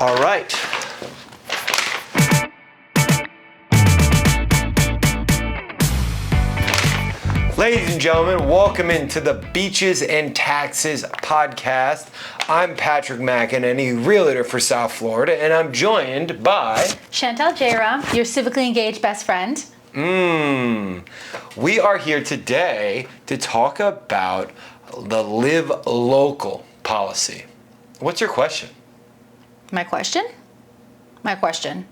All right. Ladies and gentlemen, welcome into the Beaches and Taxes podcast. I'm Patrick McEnany, realtor for South Florida, and I'm joined by Chantel Jairam, your civically engaged best friend. We are here today to talk about the Live Local policy. What's your question? My question? My question.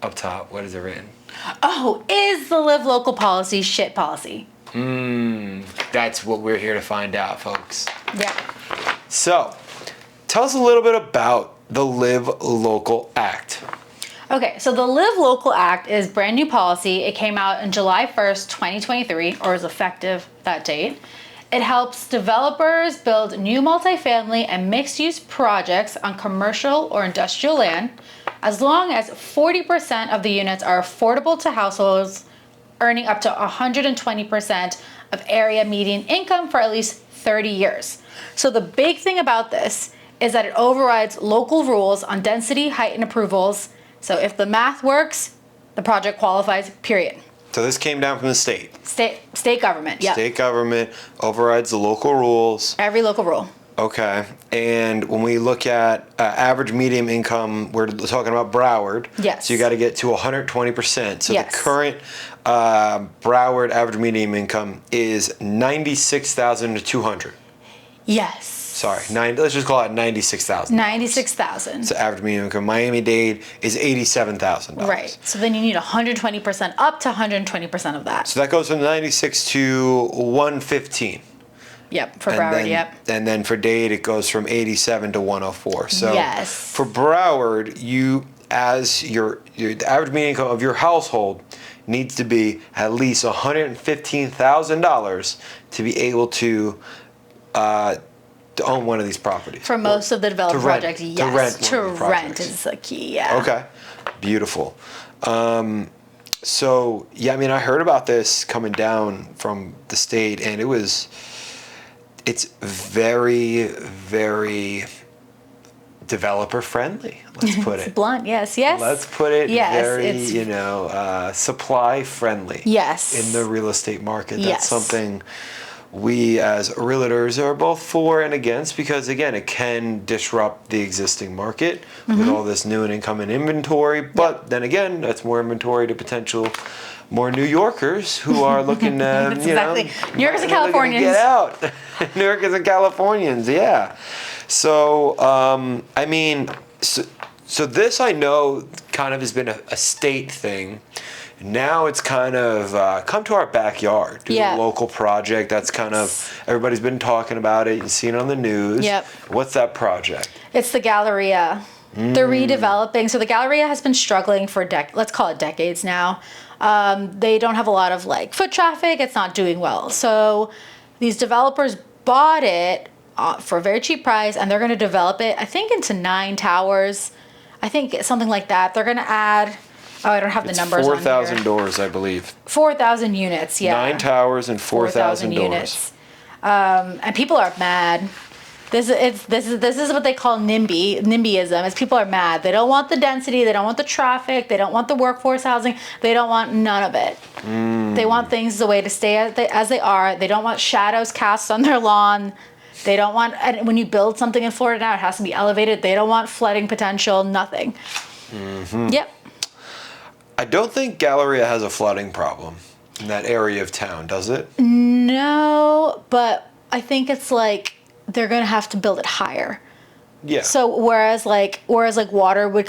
Up top, what is it written? Oh, is the Live Local policy shit policy? That's what we're here to find out, folks. Yeah. So, tell us a little bit about the Live Local Act. Okay, so the Live Local Act is brand new policy. It came out on July 1st, 2023, or is effective that date. It helps developers build new multifamily and mixed-use projects on commercial or industrial land as long as 40% of the units are affordable to households earning up to 120% of area median income for at least 30 years. So the big thing about this is that it overrides local rules on density, height, and approvals. So if the math works, the project qualifies, period. So this came down from the state. State government, yeah. State government overrides the local rules. Every local rule. Okay. And when we look at average median income, we're talking about Broward. Yes. So you got to get to 120%. So Yes. the current Broward average median income is $96,200 to $200. Yes. Sorry, let's just call it $96,000. $96,000. So average median income. Miami-Dade is $87,000. Right. So then you need 120% up to 120% of that. So that goes from 96 to 115. Yep, for Broward, yep. And then for Dade, it goes from 87 to 104. So Yes. for Broward, the average median income of your household needs to be at least $115,000 to be able to own one of these properties. For most of the developed projects, yes. To rent is the key, yeah. Okay, beautiful. So, yeah, I mean, I heard about this coming down from the state, and it's very, very developer friendly, let's put it. It's blunt, yes. Let's put it very, it's supply friendly. Yes. In the real estate market. That's Yes. something we as realtors are both for and against because, again, it can disrupt the existing market with all this new and incoming inventory. But then again, that's more inventory to potential more New Yorkers who are looking to, That's exactly. New Yorkers and Californians. Get out. New Yorkers and Californians, yeah. So, I mean, so this I know kind of has been a state thing. Now it's kind of come to our backyard, do a local project. That's kind of, everybody's been talking about it. You've seen it on the news. Yep. What's that project? It's the Galleria. They're redeveloping. So the Galleria has been struggling for let's call it decades now. They don't have a lot of foot traffic. It's not doing well. So these developers bought it for a very cheap price, and they're going to develop it, I think, into 9 towers. I think something like that. They're going to add... Oh, I don't have the numbers on here. 4,000 doors, I believe. 4,000 units, yeah. 9 towers and 4,000 doors. units. And people are mad. This is what they call NIMBYism. Is people are mad. They don't want the density. They don't want the traffic. They don't want the workforce housing. They don't want none of it. They want things the way to stay as they are. They don't want shadows cast on their lawn. They don't want, and when you build something in Florida now, it has to be elevated. They don't want flooding potential. Nothing. Yep. I don't think Galleria has a flooding problem in that area of town, does it? No, but I think it's they're gonna have to build it higher. Yeah. So whereas water would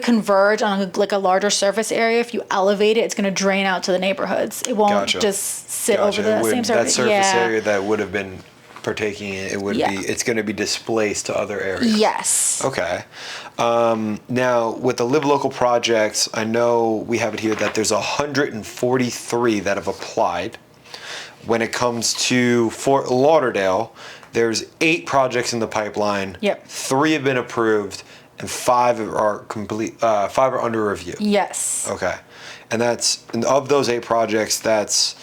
converge on a larger surface area. If you elevate it, it's gonna drain out to the neighborhoods. It won't just sit over the same surface. That surface area that would have been partaking in it would be, it's going to be displaced to other areas. Yes. Okay. Now with the Live Local projects, I know we have it here that there's 143 that have applied. When it comes to Fort Lauderdale, there's 8 projects in the pipeline. Yep. 3 have been approved, and 5 are complete. 5 are under review. Yes. Okay, and of those 8 projects, that's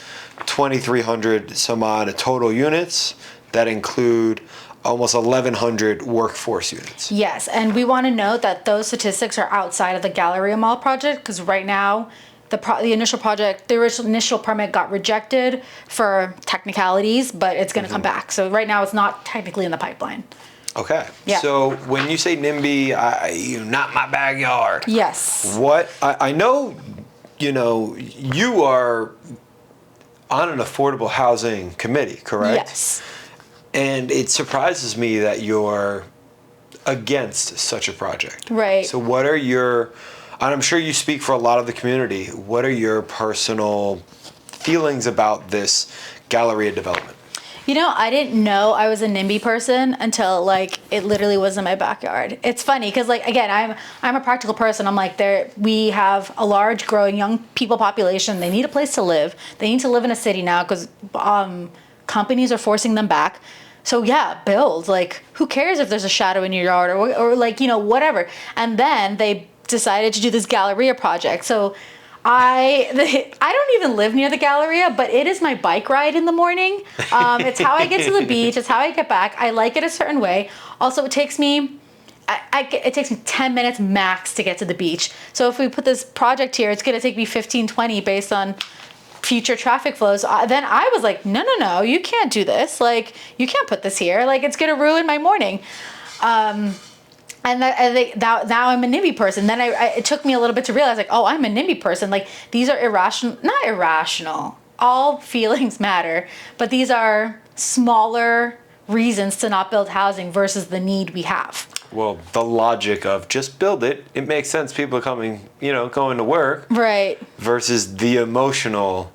2,300 some odd total units that include almost 1,100 workforce units. Yes, and we want to note that those statistics are outside of the Galleria Mall project because right now the initial project, the initial permit got rejected for technicalities, but it's going to come back. So right now it's not technically in the pipeline. Okay. Yeah. So when you say NIMBY, not my backyard. Yes. What I know, you are on an affordable housing committee, correct? Yes. And it surprises me that you're against such a project. Right. So what are your, and I'm sure you speak for a lot of the community, what are your personal feelings about this Galleria development? I didn't know I was a NIMBY person until it literally was in my backyard. It's funny because again, I'm a practical person. I'm like, we have a large growing young people population. They need a place to live. They need to live in a city now because companies are forcing them back. So yeah, build. Who cares if there's a shadow in your yard or whatever. And then they decided to do this Galleria project. So I don't even live near the Galleria, but it is my bike ride in the morning. It's how I get to the beach. It's how I get back. I like it a certain way. Also, it takes me 10 minutes max to get to the beach. So if we put this project here, it's going to take me 15, 20 based on future traffic flows. Then I was like, no, you can't do this. You can't put this here. It's going to ruin my morning. And now I'm a NIMBY person. Then it took me a little bit to realize, I'm a NIMBY person. These are not irrational. All feelings matter, but these are smaller reasons to not build housing versus the need we have. Well, the logic of just build it, it makes sense. People are going to work. Right. Versus the emotional.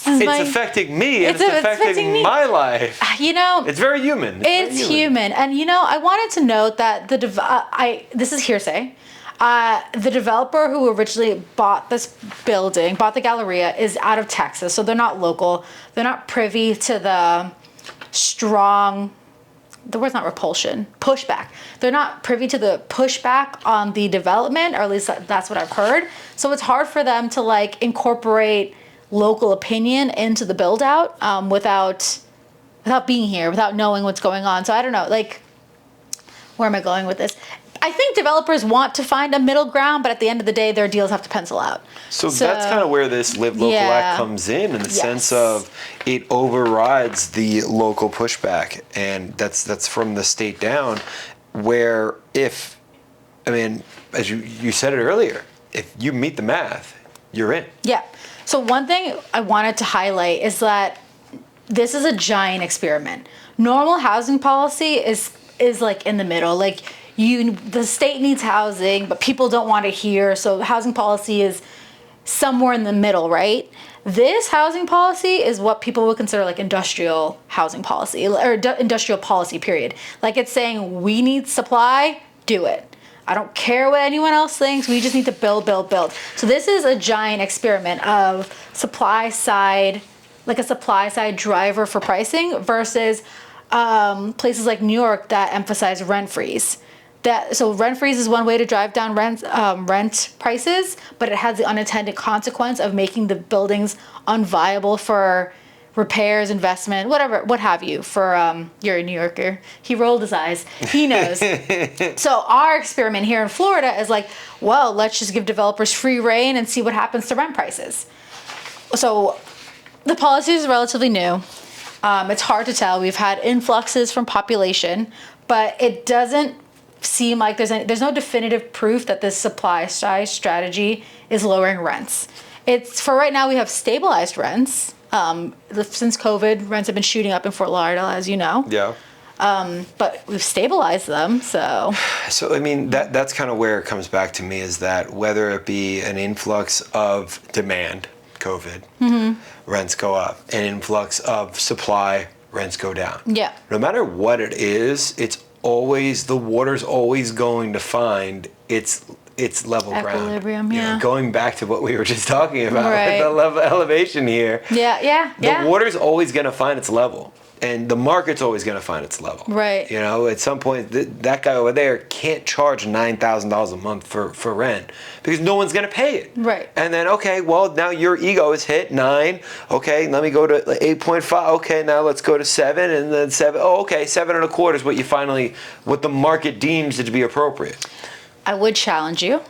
It's affecting me and it's affecting my life. It's very human. It's human. And I wanted to note that this is hearsay. The developer who originally bought this building, bought the Galleria, is out of Texas. So they're not local. They're not privy to the strong, the word's not repulsion, pushback. They're not privy to the pushback on the development, or at least that's what I've heard. So it's hard for them to incorporate local opinion into the build out without being here, without knowing what's going on. So I don't know, where am I going with this? I think developers want to find a middle ground, but at the end of the day, their deals have to pencil out. So that's kind of where this Live Local Act comes in the sense of it overrides the local pushback. And that's from the state down, where as you said it earlier, if you meet the math, you're in. Yeah. So one thing I wanted to highlight is that this is a giant experiment. Normal housing policy is in the middle. The state needs housing, but people don't want to hear. So housing policy is somewhere in the middle, right? This housing policy is what people would consider industrial housing policy or industrial policy, period. It's saying we need supply, do it. I don't care what anyone else thinks. We just need to build. So this is a giant experiment of supply side, a supply side driver for pricing versus places like New York that emphasize rent freeze. So rent freeze is one way to drive down rent prices, but it has the unintended consequence of making the buildings unviable for repairs, investment, whatever, what have you. You're a New Yorker. He rolled his eyes. He knows. So our experiment here in Florida is let's just give developers free rein and see what happens to rent prices. So the policy is relatively new. It's hard to tell. We've had influxes from population, but it doesn't seem like there's no definitive proof that this supply side strategy is lowering rents. It's for right now we have stabilized rents. Since COVID, rents have been shooting up in Fort Lauderdale, as you know. Yeah. But we've stabilized them, so. So, that's kind of where it comes back to me, is that whether it be an influx of demand, COVID, rents go up. An influx of supply, rents go down. Yeah. No matter what it is, the water's always going to find its level ground. Equilibrium, Going back to what we were just talking about, right. the level elevation here. Yeah. The water's always going to find its level. And the market's always going to find its level. Right. You know, at some point, that guy over there can't charge $9,000 a month for rent because no one's going to pay it. Right. And then, okay, well, now your ego is hit 9. Okay, let me go to 8.5. Okay, now let's go to 7. And then 7. Oh, okay, 7.25 is what the market deems to be appropriate. I would challenge you.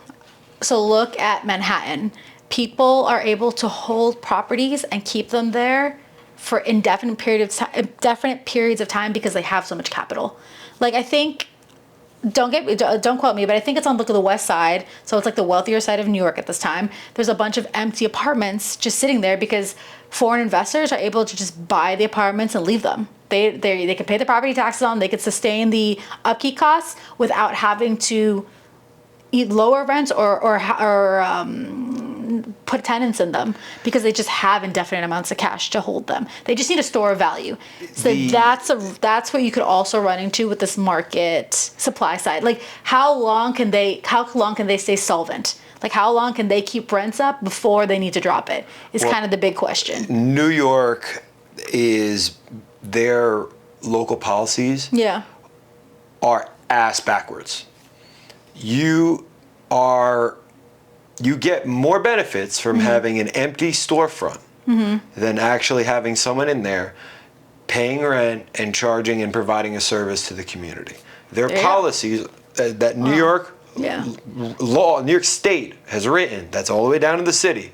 So look at Manhattan. People are able to hold properties and keep them there for indefinite periods of time because they have so much capital. Like, I think, don't quote me, but I think it's on the West Side, so it's like the wealthier side of New York at this time. There's a bunch of empty apartments just sitting there because foreign investors are able to just buy the apartments and leave them. They can pay the property taxes on, they could sustain the upkeep costs without having to lower rents or put tenants in them because they just have indefinite amounts of cash to hold them. They just need a store of value. So that's what you could also run into with this market supply side. Like, how long can they stay solvent? Like, how long can they keep rents up before they need to drop it? Is kind of the big question. New York is their local policies are ass backwards. You get more benefits from having an empty storefront than actually having someone in there paying rent and charging and providing a service to the community. Their policies that New York law, New York State has written, that's all the way down to the city,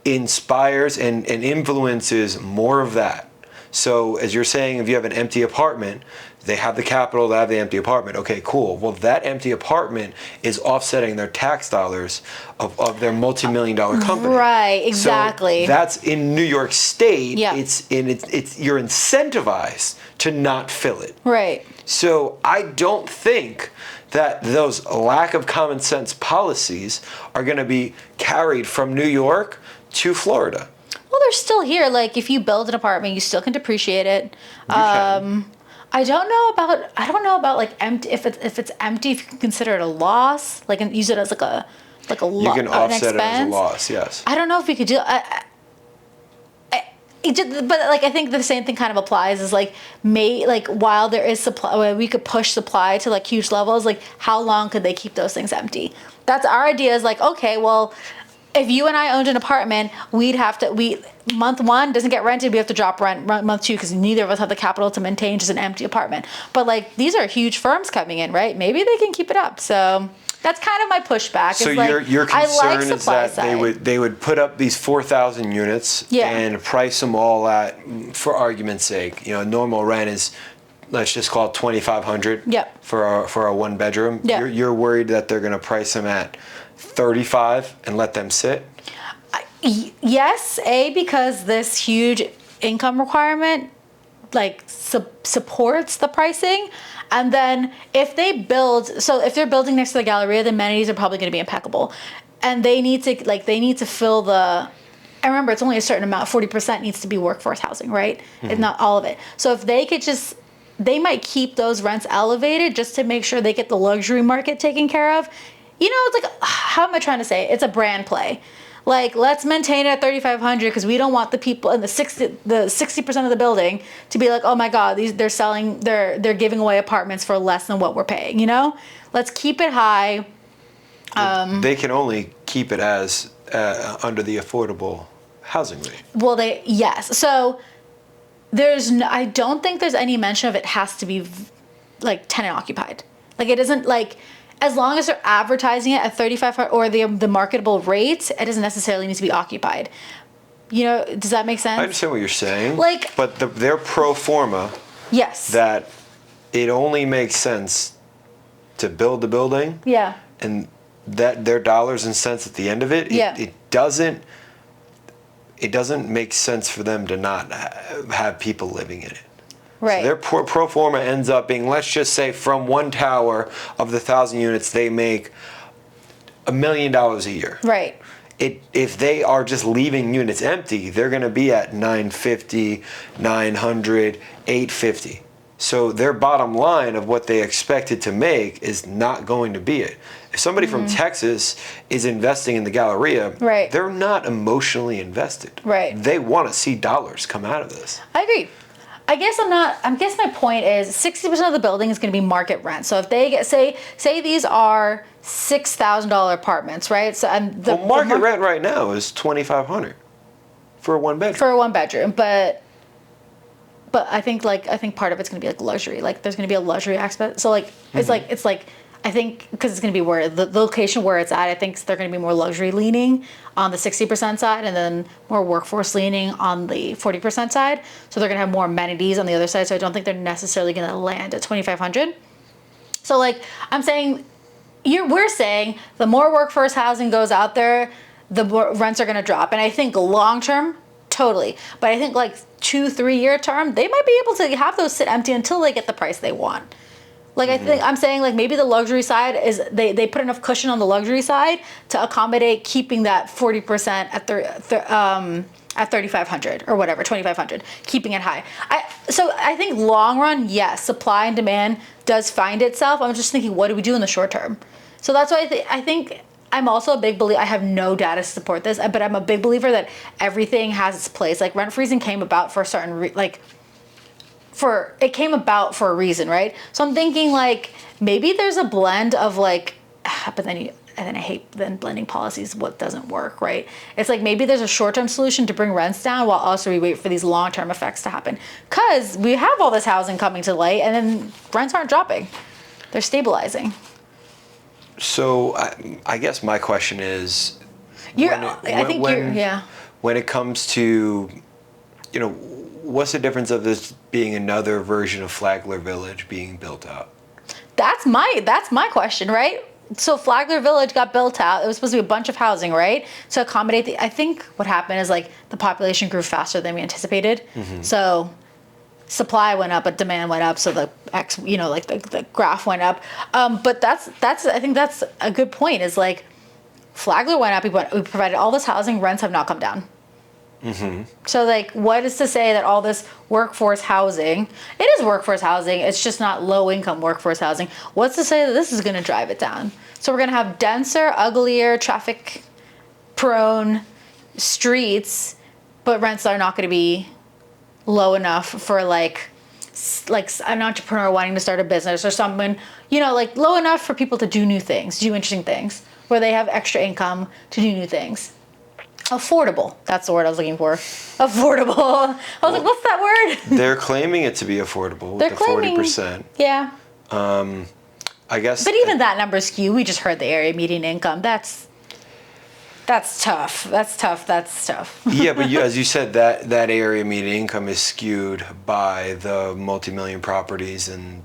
inspires and influences more of that. So as you're saying, if you have an empty apartment, they have the capital to have the empty apartment. Okay, cool. Well, that empty apartment is offsetting their tax dollars of their multi-million-dollar company. Right, exactly. So that's in New York State. Yeah. It's you're incentivized to not fill it. Right. So I don't think that those lack of common sense policies are going to be carried from New York to Florida. Well, they're still here. Like, if you build an apartment, you still can depreciate it. I don't know about like empty. If it's empty, if you can consider it a loss, like, and use it as like a You can offset it as a loss. Yes. I don't know if we could do. But like, I think the same thing kind of applies. Is like, while there is supply, we could push supply to like huge levels. Like, how long could they keep those things empty? That's our idea. Is like, okay, well, if you and I owned an apartment, month 1 doesn't get rented. We have to drop rent month 2 because neither of us have the capital to maintain just an empty apartment. But like, these are huge firms coming in, right? Maybe they can keep it up. So that's kind of my pushback. So your concern is that they would put up these 4,000 units and price them all at, for argument's sake, normal rent is, let's just call it $2,500 for a 1 bedroom. Yep. You're worried that they're going to price them at $35 and let them sit? Yes, because this huge income requirement like supports the pricing. And then if they're building next to the Galleria, the amenities are probably going to be impeccable. And they need to fill the, I remember it's only a certain amount, 40% needs to be workforce housing, right? It's not all of it. So if they could they might keep those rents elevated just to make sure they get the luxury market taken care of. It's like, how am I trying to say it? It's a brand play. Like, let's maintain it at 3,500 because we don't want the people in the 60% of the building to be like, oh my God, they're giving away apartments for less than what we're paying. Let's keep it high. They can only keep it as under the affordable housing rate. Well, yes. So I don't think there's any mention of it has to be like tenant occupied. Like, it isn't like, as long as they're advertising it at 35 or the marketable rates, it doesn't necessarily need to be occupied. Does that make sense? I understand what you're saying. Like, but they're pro forma. Yes. That it only makes sense to build the building. Yeah. And that their dollars and cents at the end of it. It doesn't make sense for them to not have people living in it. Right. So their pro forma ends up being, let's just say, from 1 tower of the 1,000 units, they make $1 million a year. Right. If they are just leaving units empty, they're going to be at 950, 900, 850. So their bottom line of what they expected to make is not going to be it. If somebody from Texas is investing in the Galleria, they're not emotionally invested. Right. They want to see dollars come out of this. I agree. I guess my point is 60% of the building is going to be market rent. So if they get, say these are $6,000 apartments, right? So market rent right now is $2,500 for a one bedroom. For a one bedroom, but I think part of it's going to be like luxury. Like there's going to be a luxury aspect. So like it's like I think because it's going to be where the location where it's at. I think they're going to be more luxury leaning on the 60% side, and then more workforce leaning on the 40% side. So they're going to have more amenities on the other side. So I don't think they're necessarily going to land at 2,500. So like I'm saying, we're saying the more workforce housing goes out there, the more rents are going to drop. And I think long term, totally. But I think like 2-3 year term, they might be able to have those sit empty until they get the price they want. Like I think I'm saying like maybe the luxury side is they put enough cushion on the luxury side to accommodate keeping that 40% at 3,500 or whatever, 2,500, keeping it high. So I think long run, yes, supply and demand does find itself. I'm just thinking, what do we do in the short term? So that's why I think I'm also a big believer. I have no data to support this, but I'm a big believer that everything has its place. Like rent freezing came about for a certain it came about for a reason, right? So I'm thinking like maybe there's a blend of like, but then I hate then blending policies. What doesn't work, right? It's like maybe there's a short-term solution to bring rents down while also we wait for these long-term effects to happen. Because we have all this housing coming to light, and then rents aren't dropping; they're stabilizing. So I guess my question is, when it comes to, what's the difference of this being another version of Flagler Village being built out? That's my question, right? So Flagler Village got built out. It was supposed to be a bunch of housing, right? To accommodate I think what happened is like the population grew faster than we anticipated. Mm-hmm. So supply went up, but demand went up. So the the graph went up. But that's I think that's a good point. Is like Flagler went up. We provided all this housing. Rents have not come down. Mm-hmm. So like, what is to say that all this workforce housing? It is workforce housing. It's just not low income workforce housing. What's to say that this is going to drive it down? So we're going to have denser, uglier, traffic prone streets, but rents are not going to be low enough for like an entrepreneur wanting to start a business or someone, like low enough for people to do new things, do interesting things, where they have extra income to do new things. Affordable. That's the word I was looking for. Affordable. I was like, what's that word? They're claiming it to be affordable with the 40%. Yeah. I guess. But even that number is skewed. We just heard the area median income. That's tough. That's tough. Yeah, but as you said, that area median income is skewed by the multi-million properties in,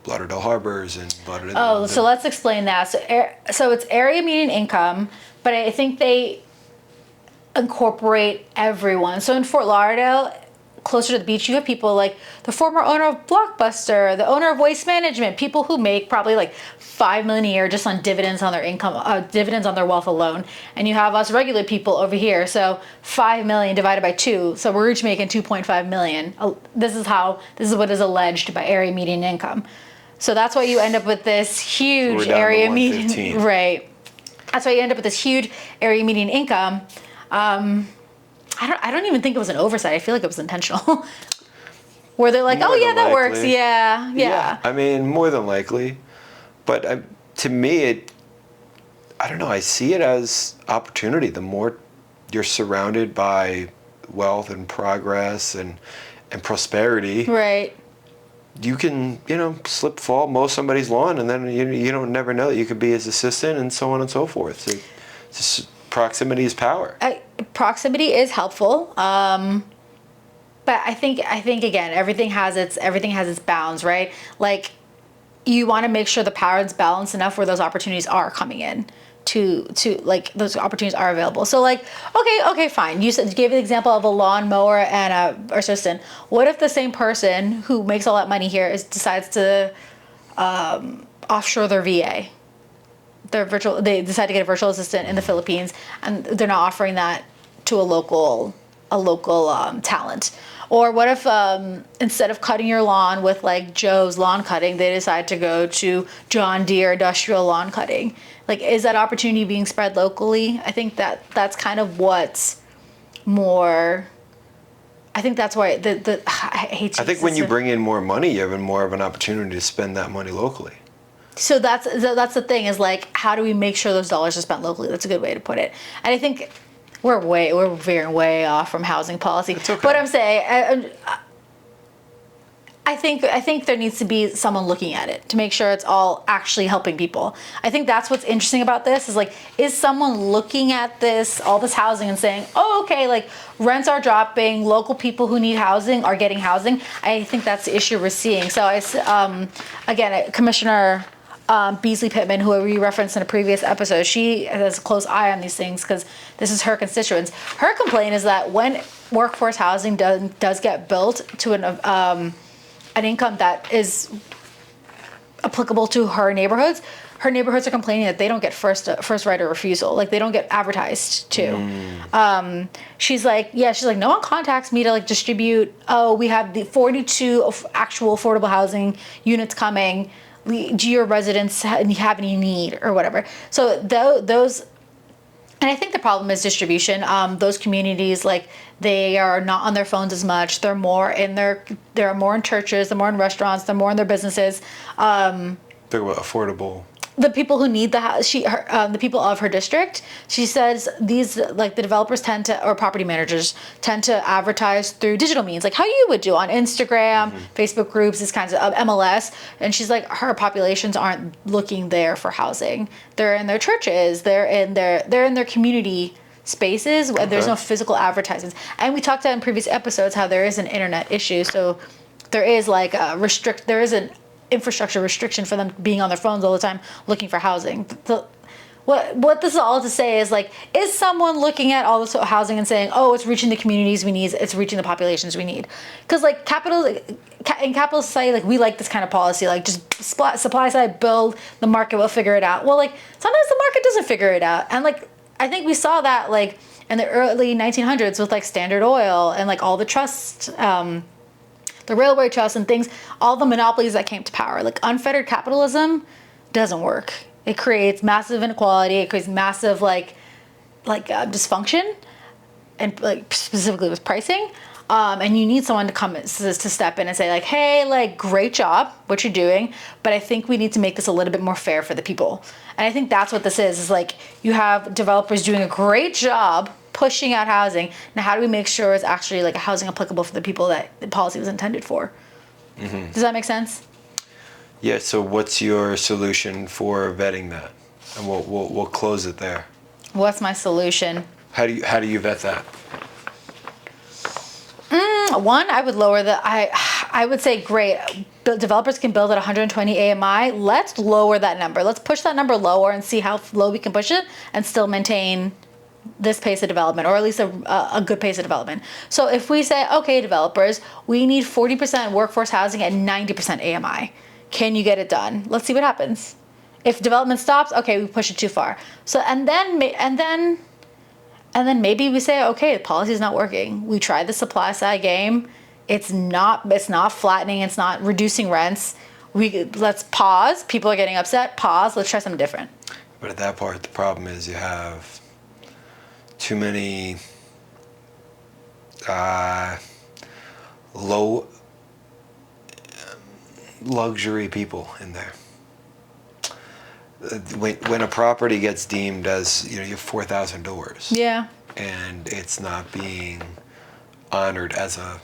Lauderdale Harbors and Lauderdale. Oh, so let's explain that. So it's area median income, but I think they incorporate everyone. So in Fort Lauderdale, closer to the beach, you have people like the former owner of Blockbuster, the owner of Waste Management, people who make probably like $5 million a year just on dividends on their income, dividends on their wealth alone. And you have us regular people over here. So 5 million divided by 2. So we're each making 2.5 million. This is what is alleged by area median income. So that's why you end up with this huge area median. Right. That's why you end up with this huge area median income. I don't even think it was an oversight. I feel like it was intentional. Where they're like, oh yeah, that works. Yeah. I mean, more than likely. But to me, I don't know. I see it as opportunity. The more you're surrounded by wealth and progress and prosperity, right? You can, fall, mow somebody's lawn, and then you don't never know that you could be his assistant and so on and so forth. So just proximity is power. Proximity is helpful, but I think again, everything has its bounds, right? Like, you want to make sure the power is balanced enough where those opportunities are coming in to like those opportunities are available. So like, okay, fine. You gave the example of a lawnmower and a assistant. What if the same person who makes all that money here decides to offshore their VA? They decide to get a virtual assistant in the Philippines, and they're not offering that to a local talent. Or what if instead of cutting your lawn with like Joe's lawn cutting, they decide to go to John Deere industrial lawn cutting? Like, is that opportunity being spread locally? I think that's kind of what's more I think that's why I hate to I think when you bring in more money, you have more of an opportunity to spend that money locally. So that's the thing is like, how do we make sure those dollars are spent locally? That's a good way to put it. And I think we're veering way off from housing policy. It's okay. But I'm saying, I think there needs to be someone looking at it to make sure it's all actually helping people. I think that's what's interesting about this is like, is someone looking at all this housing and saying, oh, okay, like rents are dropping, local people who need housing are getting housing. I think that's the issue we're seeing. So again, Commissioner Beasley Pittman, who we referenced in a previous episode, she has a close eye on these things because this is her constituents. Her complaint is that when workforce housing does get built to an income that is applicable to her neighborhoods are complaining that they don't get first right of refusal. Like they don't get advertised to. She's like, no one contacts me to like distribute, oh, we have the 42 actual affordable housing units coming. Do your residents have any need or whatever? So those, and I think the problem is distribution. Those communities, like they are not on their phones as much. They're more in they're more in churches. They're more in restaurants. They're more in their businesses. Talk about affordable. The people who need the house, the people of her district, she says these, like the developers or property managers tend to advertise through digital means, like how you would do on Instagram, Facebook groups, these kinds of MLS. And she's like, her populations aren't looking there for housing. They're in their churches. They're in their community spaces where there's no physical advertisements. And we talked about in previous episodes how there is an internet issue. So there is like there is an infrastructure restriction for them being on their phones all the time looking for housing. So what this is all to say is like, is someone looking at all this housing and saying, oh, it's reaching the communities we need, it's reaching the populations we need? Because like in capitalist society, like we like this kind of policy, like just supply side, build, the market will figure it out. Well, like sometimes the market doesn't figure it out. And like, I think we saw that like in the early 1900s with like Standard Oil and like all the trusts, the railway trust and things, all the monopolies that came to power. Like unfettered capitalism doesn't work. It creates massive inequality. It creates massive dysfunction, and like specifically with pricing. And you need someone to come to step in and say like, hey, like great job, what you're doing, but I think we need to make this a little bit more fair for the people. And I think that's what this is like you have developers doing a great job pushing out housing. Now, how do we make sure it's actually like a housing applicable for the people that the policy was intended for? Does that make sense? Yeah. So, what's your solution for vetting that? And we'll close it there. What's my solution? How do you vet that? One, I would lower I would say great. Developers can build at 120 AMI. Let's lower that number. Let's push that number lower and see how low we can push it and still maintain this pace of development, or at least a good pace of development. So if we say, okay, developers, we need 40% workforce housing at 90% AMI. Can you get it done? Let's see what happens. If development stops, okay, we push it too far. So and then maybe we say, okay, the policy is not working. We tried the supply side game. It's not flattening. It's not reducing rents. Let's pause. People are getting upset. Pause. Let's try something different. But at that part, the problem is you have too many low luxury people in there. When a property gets deemed as, you have 4,000 doors. Yeah. And it's not being honored as a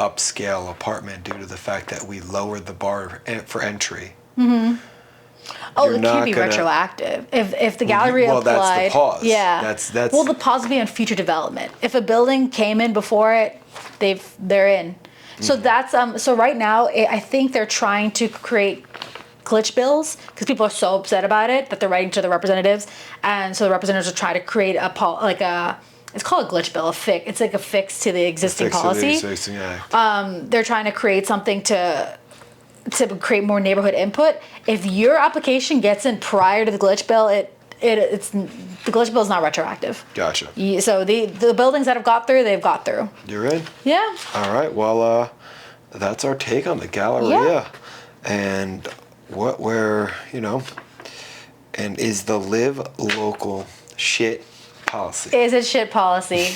upscale apartment due to the fact that we lowered the bar for entry. Oh, it can't be retroactive. If the gallery applied, that's the pause. Yeah, that's. Well, the pause would be on future development. If a building came in before it, they're in. So that's so right now I think they're trying to create glitch bills because people are so upset about it that they're writing to the representatives, and so the representatives are trying to create it's called a glitch bill. It's like a fix to the existing policy. They're trying to create something to create more neighborhood input. If your application gets in prior to the glitch bill, it's the glitch bill is not retroactive. Gotcha. So the buildings that have got through, they've got through. You're in? Yeah. All right. Well, that's our take on the Galleria. Yeah. And what we're, and is the live local shit policy? Is it shit policy?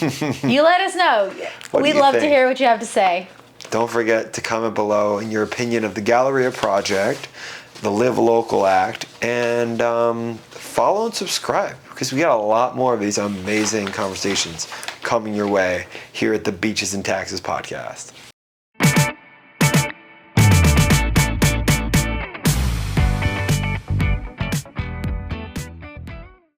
You let us know. What do We'd you love to think? hear what you have to say. Don't forget to comment below in your opinion of the Galleria Project, the Live Local Act, and follow and subscribe because we got a lot more of these amazing conversations coming your way here at the Beaches and Taxes podcast.